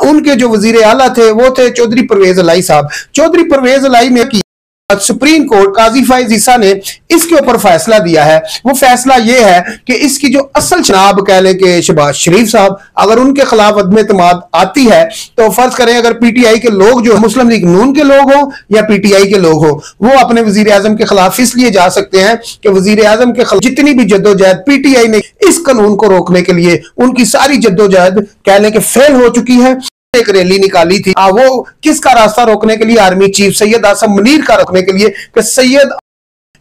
उनके जो वजीर आला थे वो थे चौधरी परवेज अलाई साहब। चौधरी परवेज अलाई ने की सुप्रीम कोर्ट काजी फैज ईसा ने इसके ऊपर फैसला दिया है। वो फैसला ये है कि इसकी जो असल जनाब कह लें कि शहबाज शरीफ साहब अगर उनके खिलाफ अदम एतमाद आती है तो फर्ज करें अगर पीटीआई के लोग जो मुस्लिम लीग नून के लोग हों या पीटीआई के लोग हों वो अपने वजीर आजम के खिलाफ इसलिए जा सकते हैं कि वजीर आजम के खिलाफ जितनी भी जद्दोजहद पीटीआई ने इस कानून को रोकने के लिए उनकी सारी जद्दोजहद कह लें कि फेल हो चुकी है। एक रैली निकाली थी वो किसका रास्ता रोकने के लिए, आर्मी चीफ सैयद आसम मुनीर का रोकने के लिए कि सैयद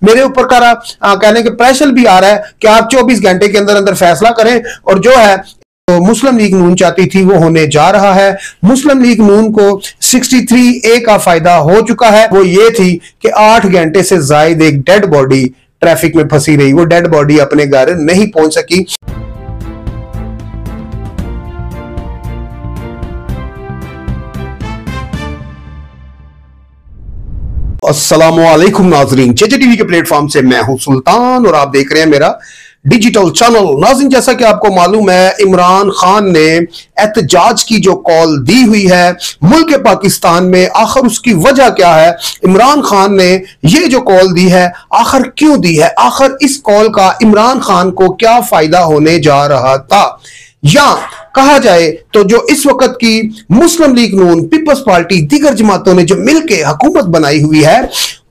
मेरे ऊपर का कहने के प्रेशर भी आ रहा है कि आप 24 घंटे के अंदर अंदर फैसला करें और जो है तो मुस्लिम लीग नून चाहती थी वो होने जा रहा है। मुस्लिम लीग नून को 63A का फायदा हो चुका है। वो ये थी कि 8 घंटे से जायद एक डेड बॉडी ट्रैफिक में फंसी रही, वो डेड बॉडी अपने घर नहीं पहुंच सकी। अस्सलामुअलैकुम नाजरीन, चेचे टीवी के प्लेटफॉर्म से मैं हूं सुल्तान और आप देख रहे हैं मेरा डिजिटल चैनल। नाज़रीन, जैसा कि आपको मालूम है इमरान खान ने एहतजाज की जो कॉल दी हुई है मुल्क पाकिस्तान में, आखिर उसकी वजह क्या है, इमरान खान ने ये जो कॉल दी है आखिर क्यों दी है, आखिर इस कॉल का इमरान खान को क्या फायदा होने जा रहा था, या कहा जाए तो जो इस वक्त की मुस्लिम लीग नून पीपल्स पार्टी दीगर जमातों ने जो मिलकर हुकूमत बनाई हुई है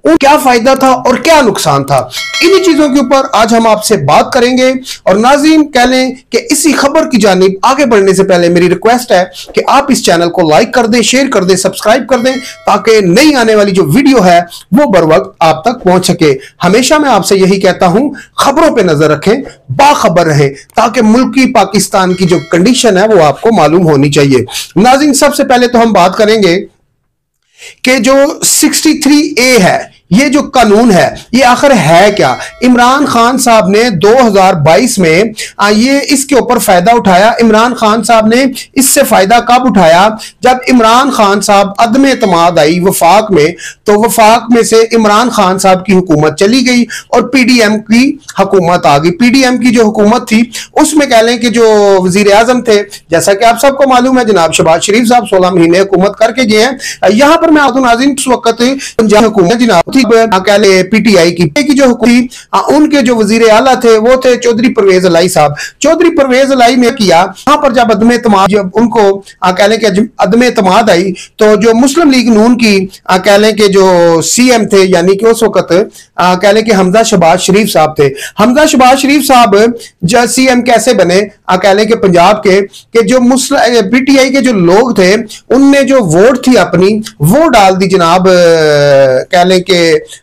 वो क्या फायदा था और क्या नुकसान था, इन्हीं चीजों के ऊपर आज हम आपसे बात करेंगे। और नाज़रीन कह लें कि इसी खबर की जानिब आगे बढ़ने से पहले मेरी रिक्वेस्ट है कि आप इस चैनल को लाइक कर दें, शेयर कर दें, सब्सक्राइब कर दें ताकि नई आने वाली जो वीडियो है वो बर वक्त आप तक पहुंच सके। हमेशा मैं आपसे यही कहता हूं खबरों पर नजर रखें, बाखबर रहें ताकि मुल्क की पाकिस्तान की जो कंडीशन है वो आपको मालूम होनी चाहिए। नाज़रीन, सबसे पहले तो हम बात करेंगे कि जो 63A है ये जो कानून है ये आखिर है क्या। इमरान खान साहब ने 2022 में ये इसके ऊपर फायदा उठाया। इमरान खान साहब ने इससे फायदा कब उठाया, जब इमरान खान साहब अदम एतमाद आई वफाक में, तो वफाक में से इमरान खान साहब की हुकूमत चली गई और पीडीएम की हुकूमत आ गई। पीडीएम की जो हुकूमत थी उसमें कह लें कि जो वजीर आजम थे, जैसा कि आप सबको मालूम है जनाब शहबाज शरीफ साहब 16 महीने हुकूमत करके गए हैं। यहां पर मैं आपको नाज़रीन उस वक्त पंजाब हुकूमत जनाब कह ले पीटीआई की जो हुकूमत उनके जो वजीर आला थे वो थे चौधरी परवेज अलाई साहब। चौधरी परवेज अलाई ने किया वहां पर जब अदम एतमाद, जब उनको कह लें कि अदम एतमाद आई तो जो मुस्लिम लीग नून की कह लें कि जो सीएम थे यानी कि उस वक्त कह लें कि हमजा शहबाज शरीफ साहब थे। हमजा शहबाज शरीफ साहब जो सीएम कैसे बने कह लें कि पंजाब के जो मुस्लिम पीटीआई के जो लोग थे उनने जो वोट थी अपनी वो डाल दी जनाब कह लें कि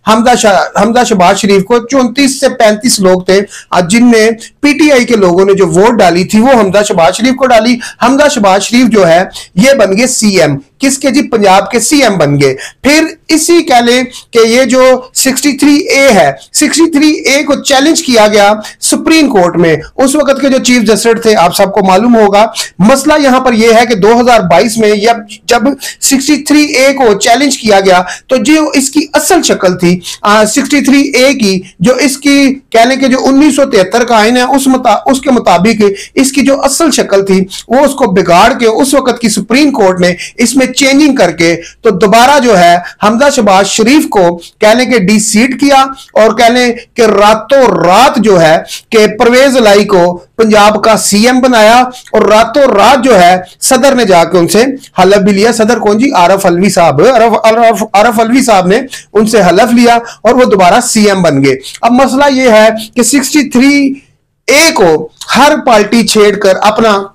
हमजा शहबाज शरीफ को। 34 से 35 लोग थे जिनने पीटीआई के लोगों ने जो वोट डाली थी वो हमजा शहबाज शरीफ को डाली। हमजा शहबाज शरीफ जो है ये बन गए सीएम, किसके जी, पंजाब के सीएम बन गए। फिर इसी कह लें कि ये जो 63A है, 63A को चैलेंज किया गया सुप्रीम कोर्ट में। उस वक्त के जो चीफ जस्टिस थे आप सबको मालूम होगा। मसला यहां पर यह है कि 2022 में जब 63A को चैलेंज किया गया तो जो इसकी असल शक्ल थी 63A की, जो इसकी कह लें कि जो 1973 का आइन है उसके मुताबिक इसकी जो असल शक्ल थी वो उसको बिगाड़ के उस वक्त की सुप्रीम कोर्ट ने इसमें चेंजिंग करके तो दोबारा जो है हमजा शहबाज शरीफ को कह लें कि डी-सीट किया और कह लें कि रातों रात जो है कि परवेज अलाई को पंजाब का सीएम बनाया और रातों रात जो है सदर ने जाकर उनसे हलफ भी लिया। सदर कौन जी, आरफ अलवी साहब, आरफ अलवी साहब ने उनसे हलफ लिया और वो दोबारा सीएम बन गए। अब मसला ये है कि 63A को हर पार्टी छेड़कर अपना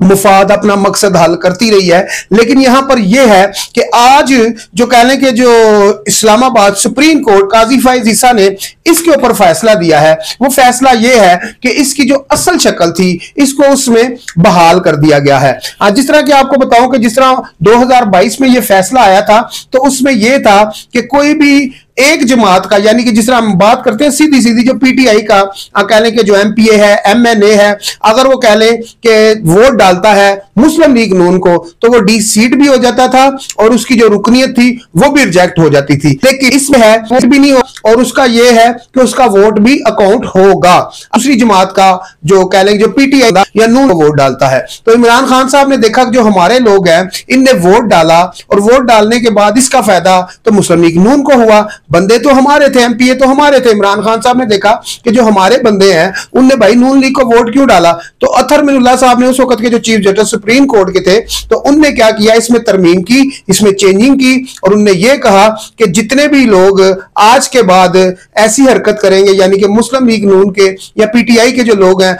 मुफाद, अपना मकसद हल करती रही है, लेकिन यहां पर यह है कि आज जो कह लें कि जो इस्लामाबाद सुप्रीम कोर्ट काजी फैज ईसा ने इसके ऊपर फैसला दिया है वो फैसला यह है कि इसकी जो असल शक्ल थी इसको उसमें बहाल कर दिया गया है। जिस तरह कि आपको बताऊं कि जिस तरह 2022 में यह फैसला आया था तो उसमें यह था कि कोई भी एक जमात का, यानी कि जिस तरह हम बात करते हैं सीधी सीधी, जो पीटीआई का कह लें कि जो एमपीए है, एमएनए है, अगर वो कह लें कि वोट डालता है मुस्लिम लीग नून को तो वो डी सीट भी हो जाता था और उसकी जो रुकनीत थी वो भी रिजेक्ट हो जाती थी। लेकिन इसमें है वोट भी नहीं हो, और उसका ये है कि उसका वोट भी अकाउंट होगा। दूसरी जमात का जो कह लें जो पीटीआई या नून वोट डालता है, तो इमरान खान साहब ने देखा कि जो हमारे लोग हैं इनने वोट डाला, और वोट डालने के बाद इसका फायदा तो मुस्लिम लीग नून को हुआ। बंदे तो हमारे थे, एमपीए तो हमारे थे। इमरान खान साहब ने देखा कि जो हमारे बंदे हैं उनने भाई नून लीग को वोट क्यों डाला, तो अतर मिनुल्लाह साहब ने, उस वक्त के जो चीफ जस्टिस सुप्रीम कोर्ट के थे, तो उनने क्या किया, इसमें तरमीम की, इसमें चेंजिंग की, और उनने ये कहा कि जितने भी लोग आज के बाद ऐसी हरकत करेंगे, यानी कि मुस्लिम लीग नून के या पीटीआई के जो लोग हैं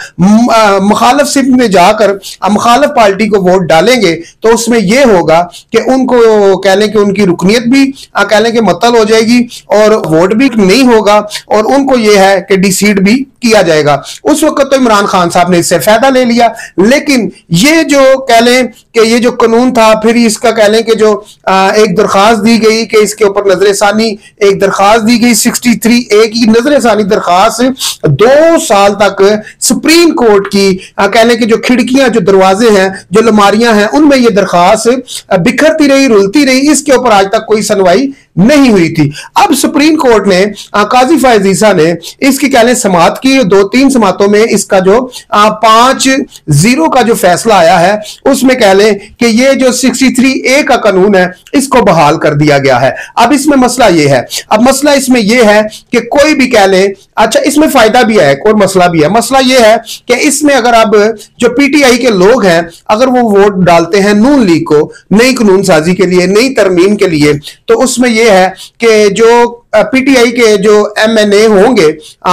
मुखालिफ सिर्फ में जाकर मुखालिफ पार्टी को वोट डालेंगे, तो उसमें यह होगा कि उनको कह लें कि उनकी रुकनीत भी कह लें कि मुअत्तल हो जाएगी और वोट भी नहीं होगा, और उनको यह है कि डिसीड भी किया जाएगा। उस वक्त तो इमरान खान साहब ने इससे फायदा ले लिया, लेकिन ये जो कह लें कि ये जो कानून था, फिर इसका कह लें कि जो एक दरखास्त दी गई कि इसके ऊपर नजरसानी, एक दरखास्त दी गई 63A की नजरसानी दरखास्त, 2 साल तक सुप्रीम कोर्ट की कह लें कि जो खिड़कियां, जो दरवाजे हैं, जो अलमारियां हैं, उनमें ये दरखास्त बिखरती रही, रुलती रही। इसके ऊपर आज तक कोई सुनवाई नहीं हुई थी। अब सुप्रीम कोर्ट ने काजी फायज ईसा ने इसकी कह लें समाअत की, 2-3 समातों में इसका जो 5-0 का जो फैसला आया है, उसमें कह लें कि ये जो 63A का कानून है इसको बहाल कर दिया गया है। अब इसमें मसला ये है, अब मसला इसमें ये है कि कोई भी कह लें, अच्छा इसमें फायदा भी है और मसला भी है। मसला ये है कि इसमें अगर अब जो पीटीआई के लोग हैं अगर वो वोट डालते हैं नून लीग को नई कानून साजी के लिए, नई तरमीम के लिए, तो उसमें यह है कि जो पीटीआई के जो एमएनए होंगे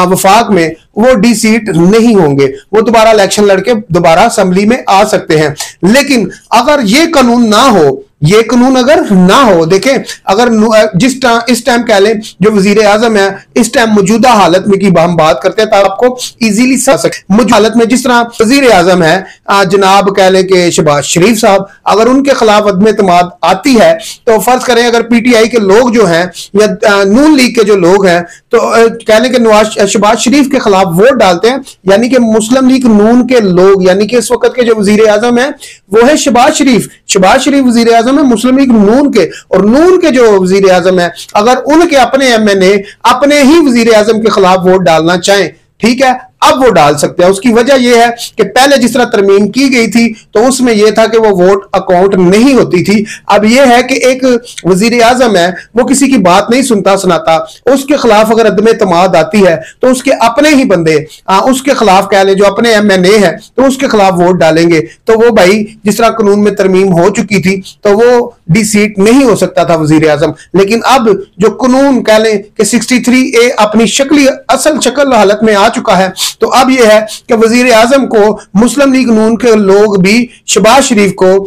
वफाक में, वो डी सीट नहीं होंगे, वो दोबारा इलेक्शन लड़के दोबारा असेंबली में आ सकते हैं। लेकिन अगर ये कानून ना हो, ये कानून अगर ना हो, देखें अगर इस टाइम कह लें जो वजीर आजम है इस टाइम मौजूदा हालत में की हम बात करते हैं, तो आपको इजीली समझ सके मौजूदा हालत में जिस तरह वजीर आजम है जनाब कह लें कि शहबाज शरीफ साहब, अगर उनके खिलाफ अदम एतमाद आती है, तो फर्ज करें अगर पीटीआई के लोग जो हैं या नून लीग के जो लोग हैं, तो कह लें कि शहबाज शरीफ के खिलाफ वोट डालते हैं, यानी कि मुस्लिम लीग नून के लोग, यानी कि इस वक्त के जो वजीर आजम है वो है शहबाज शरीफ वजीर आजम है मुस्लिम लीग नून के, और नून के जो वजीर आजम है अगर उनके अपने एमएनए अपने ही वजीर आजम के खिलाफ वोट डालना चाहें, ठीक है, अब वो डाल सकते हैं। उसकी वजह यह है कि पहले जिस तरह तरमीम की गई थी तो उसमें यह था कि वो वोट अकाउंट नहीं होती थी। अब यह है कि एक वजीर आजम है वो किसी की बात नहीं सुनता सुनाता, उसके खिलाफ अगर अदम एतमाद आती है तो उसके अपने ही बंदे उसके खिलाफ कह ले जो अपने एमएनए है तो उसके खिलाफ वोट डालेंगे, तो वो भाई जिस तरह कानून में तरमीम हो चुकी थी तो वो डी सीट नहीं हो सकता था वजीर आजम। लेकिन अब जो कानून कह लें कि 63A अपनी असल शक्ल हालत में आ चुका है, तो अब यह है कि वजीर आजम को मुस्लिम लीग नून के लोग भी शहबाज शरीफ को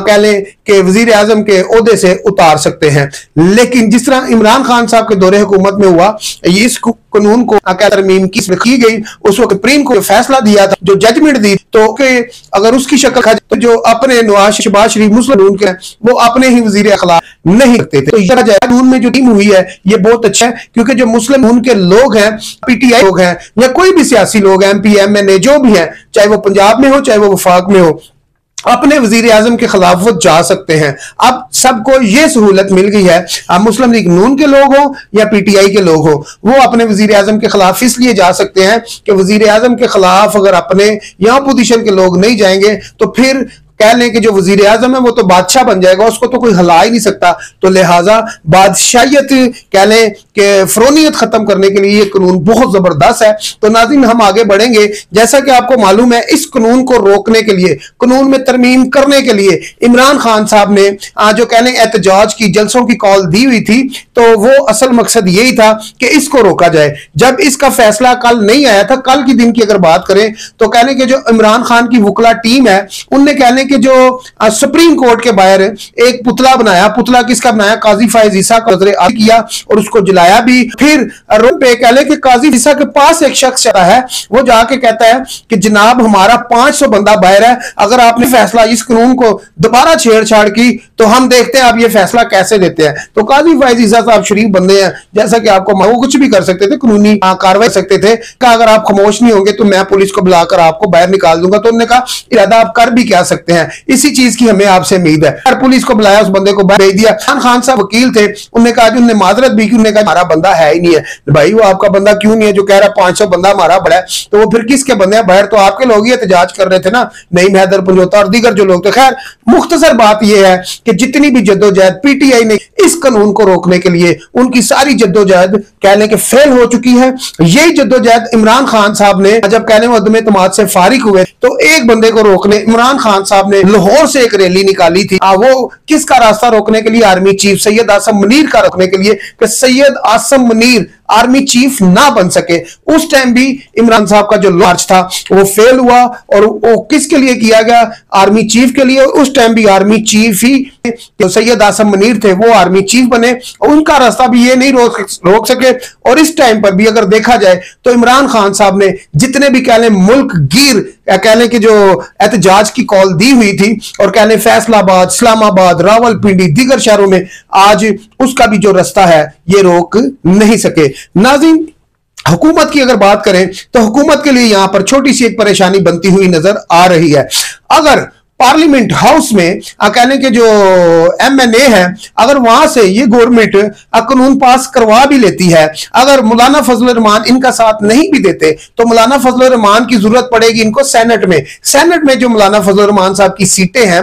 कह लें कि वजीर आजम के ओहदे से उतार सकते हैं। लेकिन जिस तरह इमरान खान साहब के दौरे हुकूमत में हुआ, इस कानून को तरमीम की गई, उस वक्त सुप्रीम को फैसला दिया था, जो जजमेंट दी, तो कि अगर उसकी शक्ल तो जो अपने नवाज शहबाज शरीफ मुस्लिम नून के वो अपने ही वजीर अखलाक नहीं रखते थे। तो कानून में जो टीम हुई है ये बहुत अच्छा है, क्योंकि जो मुस्लिम नून के लोग हैं, पीटीआई लोग हैं या कोई भी सियासी लोग हैं, एमपी एमएनए जो भी हैं, चाहे वो पंजाब में हो चाहे वो वफाक में हो, अपने वजीर आजम के खिलाफ वो जा सकते हैं। अब सबको ये सहूलत मिल गई है, मुस्लिम लीग नून के लोग हो या पीटीआई के लोग हो, वो अपने वजीर आजम के खिलाफ इसलिए जा सकते हैं कि वजीर आजम के खिलाफ अगर अपने या अपोजिशन के लोग नहीं जाएंगे तो फिर कह लें कि जो वजीर आजम है वो तो बादशाह बन जाएगा, उसको तो कोई हिला ही नहीं सकता। तो लिहाजा बादशाहियत कह लें कि फरोनियत खत्म करने के लिए ये कानून बहुत जबरदस्त है। तो नाज़रीन हम आगे बढ़ेंगे। जैसा कि आपको मालूम है, इस कानून को रोकने के लिए, कानून में तरमीम करने के लिए इमरान खान साहब ने जो कह लें एहतजाज की जलसों की कॉल दी हुई थी, तो वो असल मकसद यही था कि इसको रोका जाए। जब इसका फैसला कल नहीं आया था, कल की दिन की अगर बात करें तो कह लें कि जो इमरान खान की वकला टीम है उनने कह लें कि जो सुप्रीम कोर्ट के बाहर एक पुतला बनाया, पुतला किसका बनाया, काजी फायज ईसा का किया और उसको जलाया भी। फिर रोड पे कह ले कि काजी ईसा के पास एक शख्स आता है, वो जाके कहता है कि जनाब हमारा 500 बंदा बाहर है, अगर आपने फैसला इस कानून को दोबारा छेड़छाड़ की तो हम देखते हैं आप ये फैसला कैसे देते हैं। तो काजी फायज ईसा साहब शरीफ बंदे हैं, जैसा कि आपको वो कुछ भी कर सकते थे, कानूनी कार्रवाई सकते थे कि अगर आप खामोश नहीं होंगे तो मैं पुलिस को बुलाकर आपको बाहर निकाल दूंगा। तो उन्होंने कहा इरादा आप कर भी क्या सकते हैं, इसी चीज की हमें आपसे उम्मीद है। और पुलिस को बुलाया, उस बंदे को भेज दिया। खान साहब वकील थे, उन्होंने कहा उन्होंने माजरत भी की, उन्होंने कहा हमारा बंदा है ही नहीं है। भाई वो आपका बंदा क्यों नहीं है जो कह रहा है 500 बंदा हमारा बड़ा है, तो वो फिर किसके बंदे हैं, बाहर तो आपके लोग ही एहतजाज कर रहे थे ना, नईम हैदर पंजोता और दीगर जो लोग थे। खैर मुख्तसर बात यह है कि जितनी भी जद्दोजहद पीटीआई ने इस कानून को रोकने के लिए, उनकी सारी जद्दोजहद कह लें कि फेल हो चुकी है। यही जद्दोजहद इमरान खान साहब ने जब कहने मुकदमे तमाद से फारिग हुए तो एक बंदे को रोकने इमरान खान साहब ने लाहौर से एक रैली निकाली थी। वो किसका रास्ता रोकने के लिए, आर्मी चीफ सैयद आसम मुनीर का रोकने के लिए, कि सैयद आसम मुनीर आर्मी चीफ ना बन सके। उस टाइम भी इमरान साहब का जो मार्च था वो फेल हुआ, और वो किसके लिए किया गया, आर्मी चीफ के लिए। उस टाइम भी आर्मी चीफ ही जो सैयद आसम मुनीर थे वो आर्मी चीफ बने, उनका रास्ता भी ये नहीं रोक सके। और इस टाइम पर भी अगर देखा जाए तो इमरान खान साहब ने जितने भी कह लें मुल्क गिर कह लें कि जो एहतजाज की कॉल दी हुई थी, और कह लें फैसलाबाद, इस्लामाबाद, रावलपिंडी, दीगर शहरों में, आज उसका भी जो रास्ता है ये रोक नहीं सके। नाज़रीन, हुकूमत की अगर बात करें तो हुकूमत के लिए यहां पर छोटी सी एक परेशानी बनती हुई नजर आ रही है। अगर पार्लियामेंट हाउस में कहने के जो एमएनए है, अगर वहां से ये गवर्नमेंट कानून पास करवा भी लेती है, अगर मौलाना फजल रहमान इनका साथ नहीं भी देते तो मौलाना फजल रहमान की जरूरत पड़ेगी इनको सेनेट में। सेनेट में जो मौलाना फजल रहमान साहब की सीटें हैं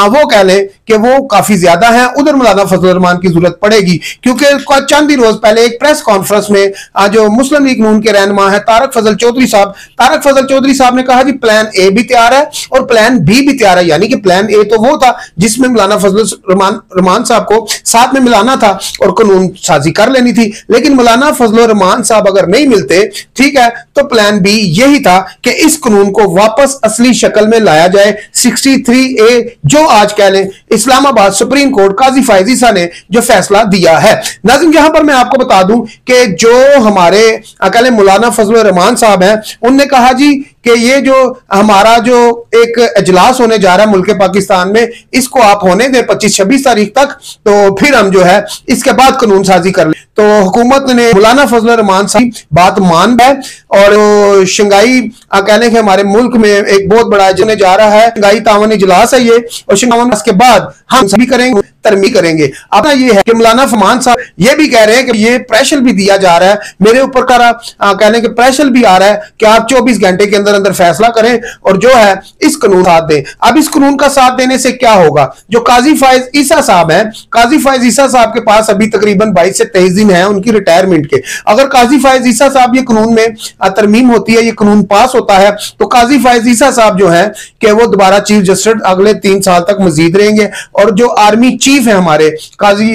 वो कह लें कि वो काफी ज्यादा हैं, उधर मौलाना फजल रहमान की जरूरत पड़ेगी। क्योंकि चंद ही रोज पहले एक प्रेस कॉन्फ्रेंस में जो मुस्लिम लीग नून के रहनुमा है तारक फजल चौधरी साहब ने कहा जी प्लान ए भी तैयार है और प्लान बी भी तैयार है। यानी कि प्लान ए तो वो था जिसमें मौलाना फजल रहमान साहब को साथ में मिलाना था और कानून साजी कर लेनी थी, लेकिन मौलाना फजल रहमान साहब अगर नहीं मिलते, ठीक है, तो प्लान बी यही था कि इस कानून को वापस असली शक्ल में लाया जाए। 63A जो आज कह लें इस्लामाबाद सुप्रीम कोर्ट काजी फायज ईसा ने जो फैसला दिया है। नाज़रीन, यहां पर मैं आपको बता दूं कि जो हमारे कह लें मौलाना फजल रहमान साहब हैं, उनने कहा जी कि ये जो हमारा जो एक इजलास होने जा रहा है मुल्क पाकिस्तान में, इसको आप होने दें 25-26 तारीख तक, तो फिर हम जो है इसके बाद कानून साजी कर ले। तो हुकूमत ने मौलाना फजल रहमान साहब बात मान है और शंघाई कहने के हमारे मुल्क में एक बहुत बड़ा होने जा रहा है, शंघाई तावन इजलास है ये, और शंघाई के बाद हम सभी करेंगे तरमीम करेंगे। अपना ये है कि मौलाना फरमान साहब ये भी कह रहे हैं कि ये प्रेशर भी दिया जा रहा है मेरे ऊपर कहने के प्रेशर भी आ रहा है कि आप 24 घंटे के अंदर अंदर फैसला करें और जो है इस कानून साथ दें। अब इस कानून का साथ देने से क्या होगा, जो काजी फायज ईसा साहब हैं, काजी फायज ईसा साहब के पास अभी तकरीबन 22 से 23 दिन है उनकी रिटायरमेंट के। अगर काजी फायज ईसा साहब ये कानून में तरमीम होती है, ये कानून पास होता है, तो काजी फायज ईसा साहब जो है कि वो दोबारा चीफ जस्टिस अगले 3 साल तक मजीद रहेंगे। और जो आर्मी चीफ है हमारे काजी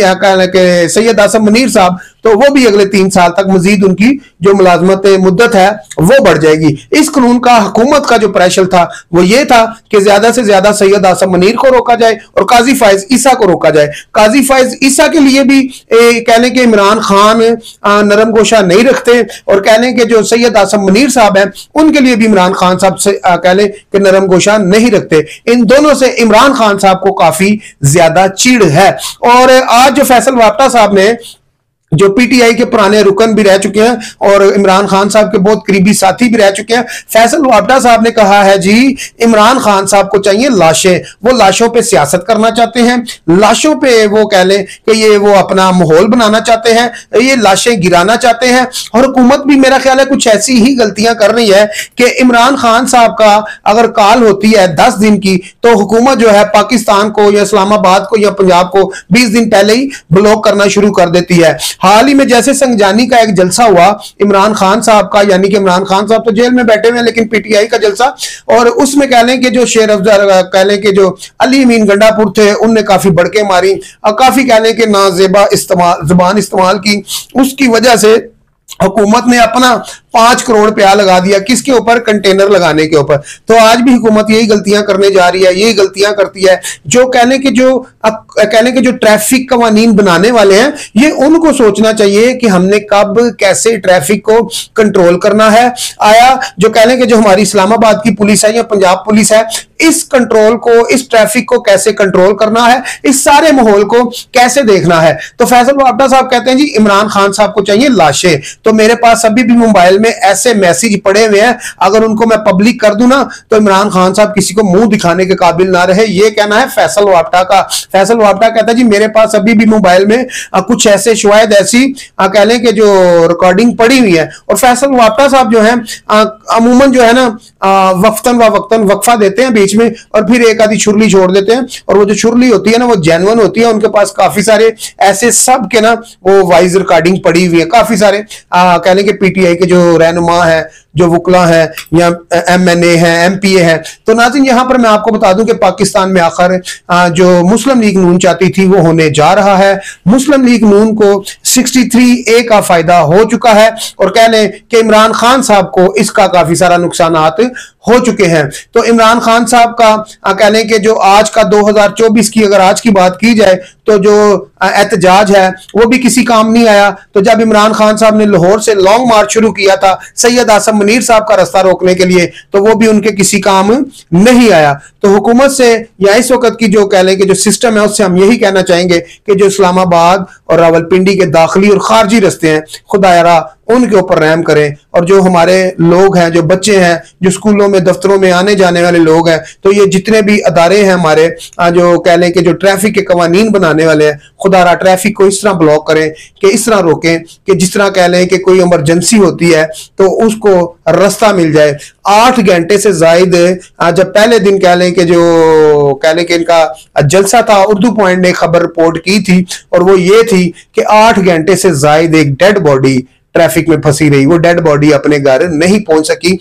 सैयद आसम मुनीर साहब, तो वो भी अगले 3 साल तक मजीद उनकी जो मुलाजमत मुद्दत है वो बढ़ जाएगी। इस कानून का हुकूमत का जो प्रेशर था वो ये था कि ज्यादा से ज्यादा सैयद आसम मुनीर को रोका जाए और काजी फायज ईसा को रोका जाए। काजी फायज ईसा के लिए भी कहने के इमरान खान नरम गोशा नहीं रखते और कहने के जो सैयद आसम मुनीर साहब हैं उनके लिए भी इमरान खान साहब से कह लें कि नरम गोशा नहीं रखते। इन दोनों से इमरान खान साहब को काफी ज्यादा चिढ़ है। और आज जो फैसल वाप्टा साहब ने जो पीटीआई के पुराने रुकन भी रह चुके हैं और इमरान खान साहब के बहुत करीबी साथी भी रह चुके हैं, फैसल वाप्टा साहब ने कहा है जी इमरान खान साहब को चाहिए लाशें, वो लाशों पे सियासत करना चाहते हैं, लाशों पे वो कह लें कि ये वो अपना माहौल बनाना चाहते हैं, ये लाशें गिराना चाहते हैं। और हुकूमत भी मेरा ख्याल है कुछ ऐसी ही गलतियां कर रही है कि इमरान खान साहब का अगर कॉल होती है 10 दिन की तो हुकूमत जो है पाकिस्तान को या इस्लामाबाद को या पंजाब को 20 दिन पहले ही ब्लॉक करना शुरू कर देती है। हाल ही में जैसे संगजानी का एक जलसा हुआ इमरान खान साहब का, यानी कि इमरान खान साहब तो जेल में बैठे हुए हैं लेकिन पीटीआई का जलसा, और उसमें कह लें कि जो शेर अफजल कह लें कि जो अली अमीन गंडापुर थे उनने काफी बड़के मारी और काफी कह लें कि नाजेबा जुबान इस्तेमाल की, उसकी वजह से हुकूमत ने अपना 5 करोड़ रुपया लगा दिया किसके ऊपर, कंटेनर लगाने के ऊपर। तो आज भी हुकूमत यही गलतियां करने जा रही है, यही गलतियां करती है। जो कहने के जो ट्रैफिक कवानीन बनाने वाले हैं, ये उनको सोचना चाहिए कि हमने कब कैसे ट्रैफिक को कंट्रोल करना है। आया जो कहने के जो हमारी इस्लामाबाद की पुलिस है या पंजाब पुलिस है, इस कंट्रोल को, इस ट्रैफिक को कैसे कंट्रोल करना है, इस सारे माहौल को कैसे देखना है। तो फैसल वापडा साहब कहते हैं जी इमरान खान साहब को चाहिए लाशें। तो मेरे पास अभी भी मोबाइल में ऐसे मैसेज पड़े हुए हैं, अगर उनको मैं पब्लिक कर दूं ना तो इमरान खान साहब किसी को मुंह दिखाने के काबिल ना रहे। ये कहना है फैसल वापडा का। फैसल वापडा कहता है जी मेरे पास अभी भी मोबाइल में कुछ ऐसे शायद ऐसी कह लें कि जो रिकॉर्डिंग पड़ी हुई है। और फैसल वापडा साहब जो है अमूमन जो है ना वक्तन व वक्तन वक्फा देते हैं बीच में, और फिर एक आधी छुरली छोड़ देते हैं। और वो जो छुरली होती है ना वो जेन्युइन होती है, उनके पास काफी सारे ऐसे सब के ना वो वाइज रिकॉर्डिंग पड़ी हुई है। काफी सारे कह लें कि पीटीआई के जो रहनुमा है, जो वुकला है या एमएनए है, एमपीए है। तो नाज़रीन यहां पर मैं आपको बता दूं कि पाकिस्तान में आखिर जो मुस्लिम लीग नून चाहती थी वो होने जा रहा है। मुस्लिम लीग नून को 63A का फायदा हो चुका है, और कह लें कि इमरान खान साहब को इसका काफी सारा नुकसानात हो चुके हैं। तो इमरान खान साहब का कह लें कि जो आज का 2024 की अगर आज की बात की जाए तो जो एहतजाज है वो भी किसी काम नहीं आया। तो जब इमरान खान साहब ने लाहौर से लॉन्ग मार्च शुरू किया था सैयद आसम मुनीर साहब का रास्ता रोकने के लिए, तो वो भी उनके किसी काम नहीं आया। तो हुकूमत से या इस वक्त की जो कह लें कि जो सिस्टम है उससे हम यही कहना चाहेंगे कि जो इस्लामाबाद और रावलपिंडी के दाखिली और खारजी रास्ते हैं, खुदायरा उनके ऊपर रहम करें। और जो हमारे लोग हैं, जो बच्चे हैं, जो स्कूलों में दफ्तरों में आने जाने वाले लोग हैं, तो ये जितने भी अदारे हैं हमारे जो कह लें कि जो ट्रैफिक के कवानीन बनाने वाले हैं, खुदारा ट्रैफिक को इस तरह ब्लॉक करें कि इस तरह रोकें कि जिस तरह कह लें कि कोई इमरजेंसी होती है तो उसको रास्ता मिल जाए। 8 घंटे से जायद जब पहले दिन कह लें कि जो कह लें कि इनका जलसा था, उर्दू पॉइंट ने खबर रिपोर्ट की थी, और वो ये थी कि 8 घंटे से जायद एक डेड बॉडी ट्रैफिक में फंसी रही, वो डेड बॉडी अपने घर नहीं पहुंच सकी।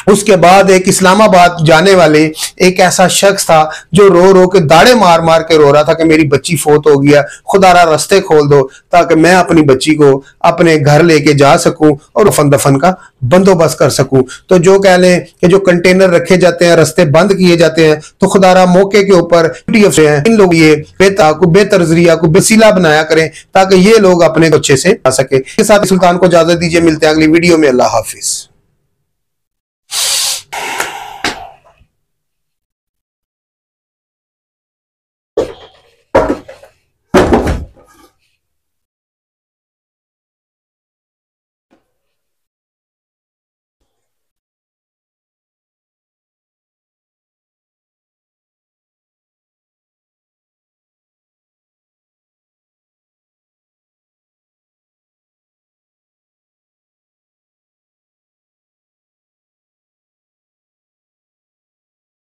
उसके बाद एक इस्लामाबाद जाने वाले एक ऐसा शख्स था जो रो रो के दाड़े मार मार के रो रहा था कि मेरी बच्ची फोत हो गया, खुदारा रास्ते खोल दो ताकि मैं अपनी बच्ची को अपने घर लेके जा सकूं और रफन दफन का बंदोबस्त कर सकूं। तो जो कह लें कि जो कंटेनर रखे जाते हैं, रास्ते बंद किए जाते हैं, तो खुदारा मौके के ऊपर इन लोग ये बेहतर जरिया को वसीला बनाया करें ताकि ये लोग अपने अच्छे से आ सके। इसके साथ सुल्तान को इजाजत दीजिए, मिलते हैं अगली वीडियो में। अल्लाह हाफिज।